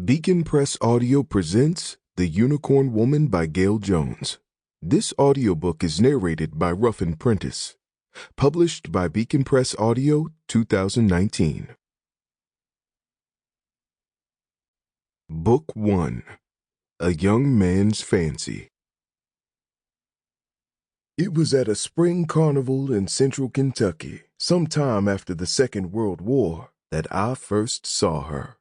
Beacon Press Audio presents The Unicorn Woman by Gayl Jones. This audiobook is narrated by Ruffin Prentiss. Published by Beacon Press Audio, 2019. Book 1. A Young Man's Fancy. It was at a spring carnival in central Kentucky, sometime after the Second World War, that I first saw her.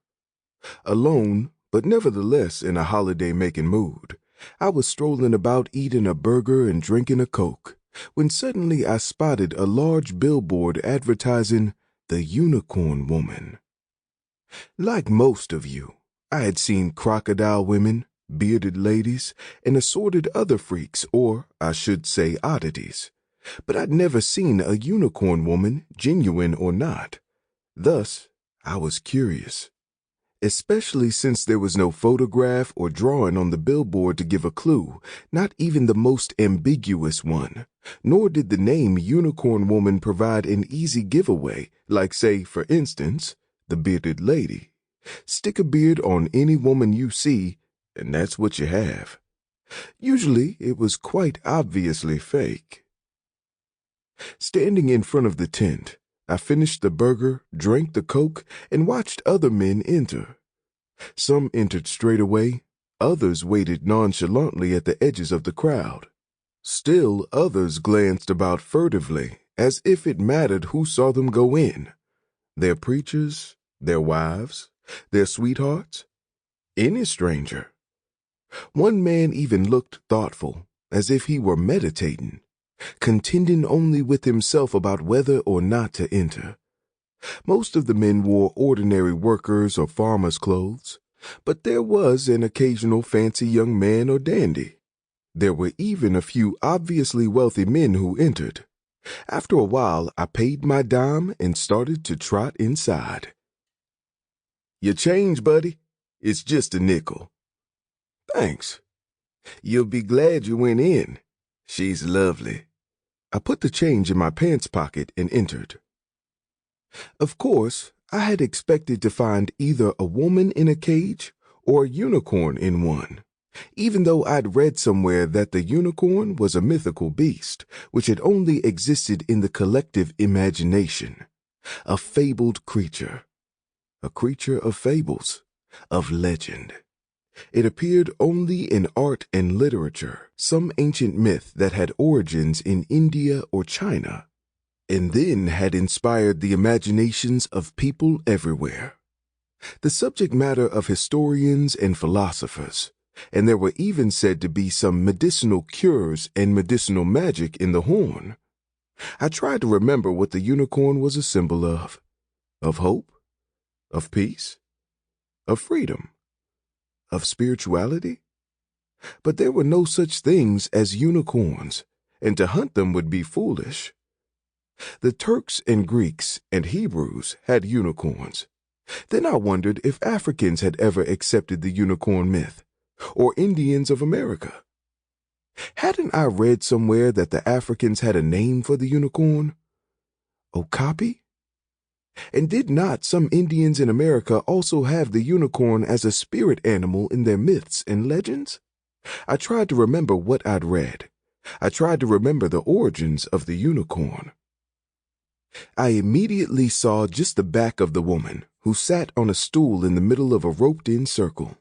Alone, but nevertheless in a holiday-making mood, I was strolling about eating a burger and drinking a Coke, when suddenly I spotted a large billboard advertising the Unicorn Woman. Like most of you, I had seen crocodile women, bearded ladies, and assorted other freaks, or I should say oddities, but I'd never seen a unicorn woman, genuine or not. Thus, I was curious. Especially since there was no photograph or drawing on the billboard to give a clue, not even the most ambiguous one, nor did the name Unicorn Woman provide an easy giveaway, like, say, for instance, the bearded lady. Stick a beard on any woman you see, and that's what you have. Usually, it was quite obviously fake. Standing in front of the tent, I finished the burger, drank the Coke, and watched other men enter. Some entered straight away, others waited nonchalantly at the edges of the crowd. Still others glanced about furtively, as if it mattered who saw them go in. Their preachers, their wives, their sweethearts, any stranger. One man even looked thoughtful, as if he were meditating, contending only with himself about whether or not to enter. Most of the men wore ordinary workers' or farmers' clothes, but there was an occasional fancy young man or dandy. There were even a few obviously wealthy men who entered. After a while, I paid my dime and started to trot inside. "Your change, buddy? It's just a nickel." "Thanks. You'll be glad you went in. She's lovely." I put the change in my pants pocket and entered. Of course, I had expected to find either a woman in a cage or a unicorn in one, even though I'd read somewhere that the unicorn was a mythical beast, which had only existed in the collective imagination, a fabled creature, a creature of fables, of legend. It appeared only in art and literature, some ancient myth that had origins in India or China, and then had inspired the imaginations of people everywhere. The subject matter of historians and philosophers, and there were even said to be some medicinal cures and medicinal magic in the horn. I tried to remember what the unicorn was a symbol of hope, of peace, of freedom, of spirituality. But there were no such things as unicorns, and to hunt them would be foolish. The Turks and Greeks and Hebrews had unicorns. Then I wondered if Africans had ever accepted the unicorn myth, or Indians of America. Hadn't I read somewhere that the Africans had a name for the unicorn? Okapi? And did not some Indians in America also have the unicorn as a spirit animal in their myths and legends? I tried to remember what I'd read. I tried to remember the origins of the unicorn. I immediately saw just the back of the woman, who sat on a stool in the middle of a roped-in circle.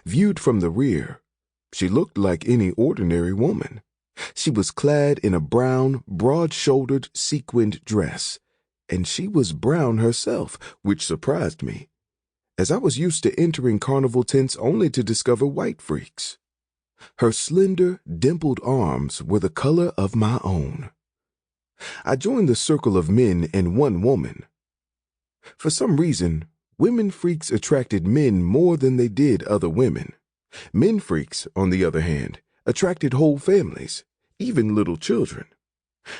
Viewed from the rear, she looked like any ordinary woman. She was clad in a brown, broad-shouldered, sequined dress, and she was brown herself, which surprised me, as I was used to entering carnival tents only to discover white freaks. Her slender, dimpled arms were the color of my own. I joined the circle of men and one woman. For some reason, women freaks attracted men more than they did other women. Men freaks, on the other hand, attracted whole families, even little children.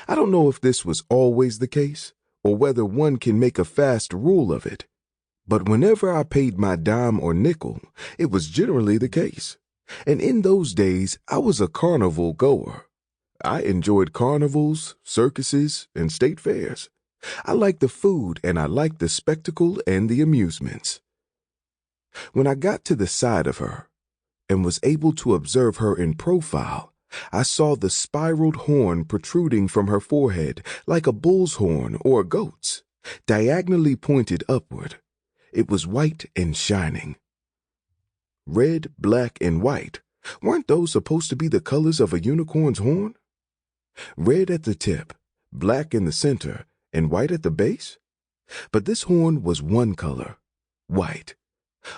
I don't know if this was always the case, or whether one can make a fast rule of it, but whenever I paid my dime or nickel, it was generally the case. And in those days, I was a carnival goer. I enjoyed carnivals, circuses, and state fairs. I liked the food, and I liked the spectacle and the amusements. When I got to the side of her and was able to observe her in profile, I saw the spiraled horn protruding from her forehead like a bull's horn or a goat's, diagonally pointed upward. It was white and shining. Red, black, and white. Weren't those supposed to be the colors of a unicorn's horn? Red at the tip, black in the center, and white at the base? But this horn was one color, white.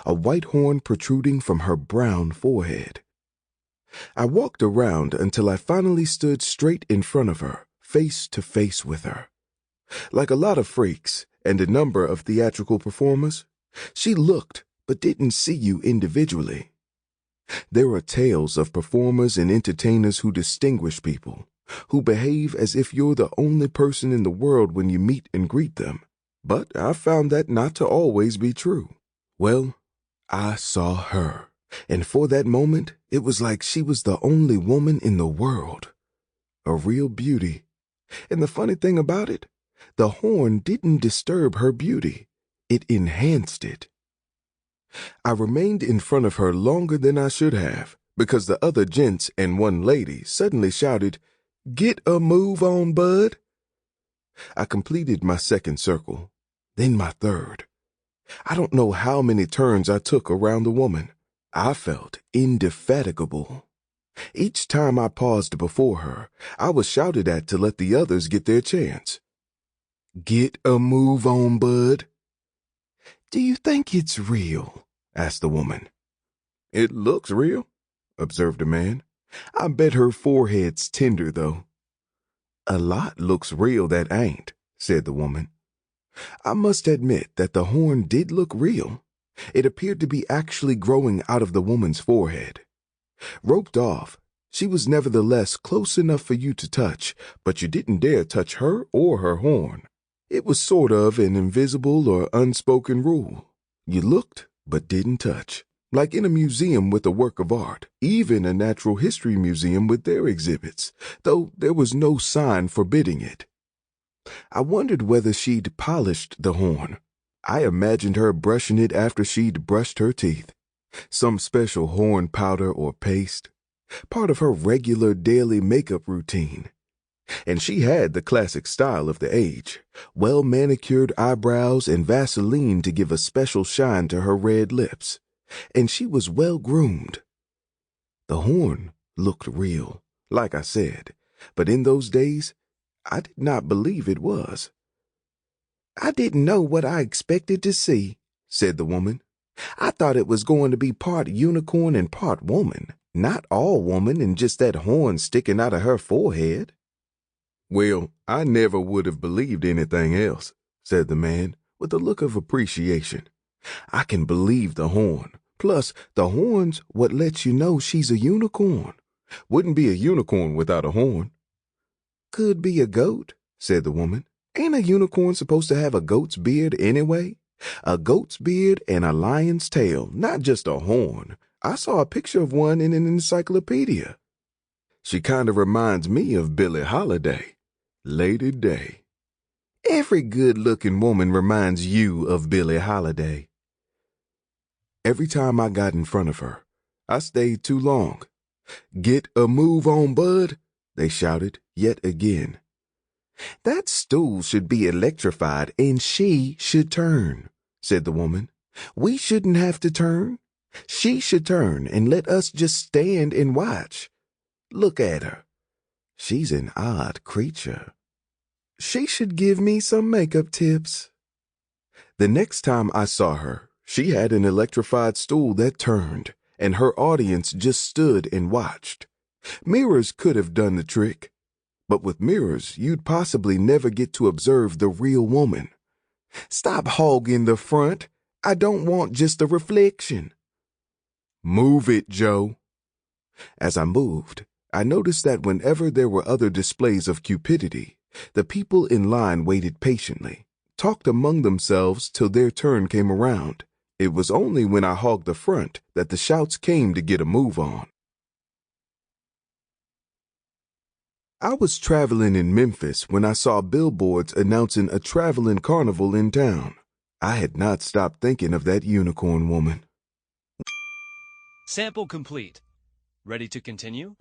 A white horn protruding from her brown forehead. I walked around until I finally stood straight in front of her, face to face with her. Like a lot of freaks and a number of theatrical performers, she looked but didn't see you individually. There are tales of performers and entertainers who distinguish people, who behave as if you're the only person in the world when you meet and greet them. But I found that not to always be true. Well, I saw her, and for that moment, it was like she was the only woman in the world. A real beauty. And the funny thing about it, the horn didn't disturb her beauty. It enhanced it. I remained in front of her longer than I should have, because the other gents and one lady suddenly shouted, "Get a move on, bud." I completed my second circle, then my third. I don't know how many turns I took around the woman. I felt indefatigable. Each time I paused before her, I was shouted at to let the others get their chance. "Get a move on, bud." "Do you think it's real?" asked the woman. "It looks real," observed the man. "I bet her forehead's tender, though." "A lot looks real that ain't," said the woman. I must admit that the horn did look real. It appeared to be actually growing out of the woman's forehead. Roped off, she was nevertheless close enough for you to touch, but you didn't dare touch her or her horn. It was sort of an invisible or unspoken rule. You looked, but didn't touch. Like in a museum with a work of art, even a natural history museum with their exhibits, though there was no sign forbidding it. I wondered whether she'd polished the horn. I imagined her brushing it after she'd brushed her teeth. Some special horn powder or paste. Part of her regular daily makeup routine. And she had the classic style of the age. Well-manicured eyebrows and Vaseline to give a special shine to her red lips. And she was well-groomed. The horn looked real, like I said, but in those days, I did not believe it was. "I didn't know what I expected to see," said the woman. "I thought it was going to be part unicorn and part woman, not all woman and just that horn sticking out of her forehead." "Well, I never would have believed anything else," said the man, with a look of appreciation. "I can believe the horn. Plus, the horn's what lets you know she's a unicorn. Wouldn't be a unicorn without a horn." "Could be a goat," said the woman. "Ain't a unicorn supposed to have a goat's beard anyway? A goat's beard and a lion's tail, not just a horn. I saw a picture of one in an encyclopedia." "She kind of reminds me of Billie Holiday. Lady Day." "Every good-looking woman reminds you of Billie Holiday." Every time I got in front of her, I stayed too long. "Get a move on, bud," they shouted yet again. "That stool should be electrified and she should turn," said the woman. "We shouldn't have to turn. She should turn and let us just stand and watch. Look at her. She's an odd creature. She should give me some makeup tips." The next time I saw her, she had an electrified stool that turned, and her audience just stood and watched. Mirrors could have done the trick, but with mirrors, you'd possibly never get to observe the real woman. "Stop hogging the front. I don't want just a reflection." "Move it, Joe." As I moved, I noticed that whenever there were other displays of cupidity, the people in line waited patiently, talked among themselves till their turn came around. It was only when I hogged the front that the shouts came to get a move on. I was traveling in Memphis when I saw billboards announcing a traveling carnival in town. I had not stopped thinking of that unicorn woman. Sample complete. Ready to continue?